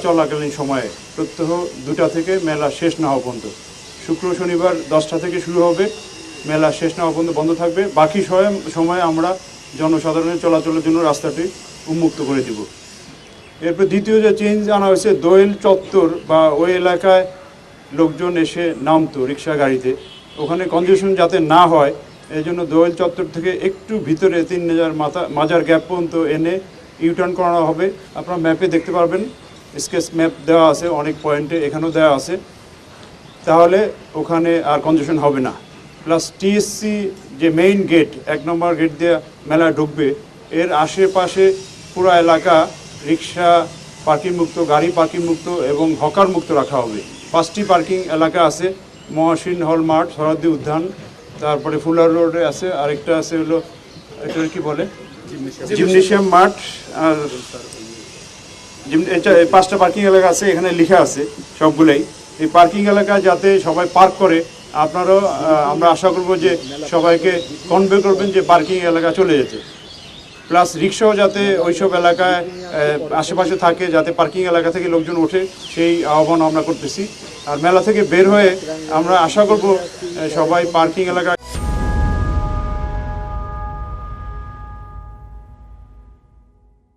চলাকালীন সময়ে প্রত্যহ 2টা থেকে মেলা শেষ না হওয়া পর্যন্ত। শুক্র শনিবার 10টা থেকে শুরু হবে, মেলা শেষ না হওয়া পর্যন্ত বন্ধ থাকবে। বাকি সময় আমরা জনসাধারণের চলাচলের জন্য রাস্তাটি উন্মুক্ত করে দিব। এরপর দ্বিতীয় যে চেঞ্জ আনা হয়েছে, দোয়েল চত্বর বা ওই এলাকায় লোকজন এসে নামতো রিক্সা গাড়িতে, ওখানে কনজেশন যাতে না হয় এই জন্য দোয়েল চত্বর থেকে একটু ভিতরে 3000 মাজার গ্যাপ পর্যন্ত এনে ইউটার্ন করানো হবে। আপনারা ম্যাপে দেখতে পারবেন, স্কেচ ম্যাপ দেওয়া আছে অনেক পয়েন্টে, এখানেও দেওয়া আছে। তাহলে ওখানে আর কনজেশন হবে না। প্লাস টিএসসি যে মেইন গেট, 1 নম্বর গেট দিয়ে মেলা ঢুকবে, এর আশেপাশে পুরো এলাকা রিক্সা পার্কিং মুক্ত, গাড়ি পার্কিং মুক্ত এবং হকার মুক্ত রাখা হবে। 5টি পার্কিং এলাকা আছে, মহাসিন হল মাঠ, সরহদ্দি উদ্যান, তারপরে ফুলার রোডে আছে, আরেকটা আছে হলো এটা কি বলে জিমনেশিয়াম মাঠ, আর 5টা পার্কিং এলাকা আছে, এখানে লেখা আছে সবগুলোই। এই পার্কিং এলাকা যাতে সবাই পার্ক করে, আপনারাও আমরা আশা করব যে সবাইকে কনভে করবেন যে পার্কিং এলাকা চলে যেতে। প্লাস রিক্সাও যাতে ওইসব এলাকায় আশেপাশে থাকে, যাতে পার্কিং এলাকা থেকে লোকজন ওঠে, সেই আহ্বান আমরা করতেছি। আর মেলা থেকে বের হয়ে আমরা আশা করব সবাই পার্কিং এলাকায়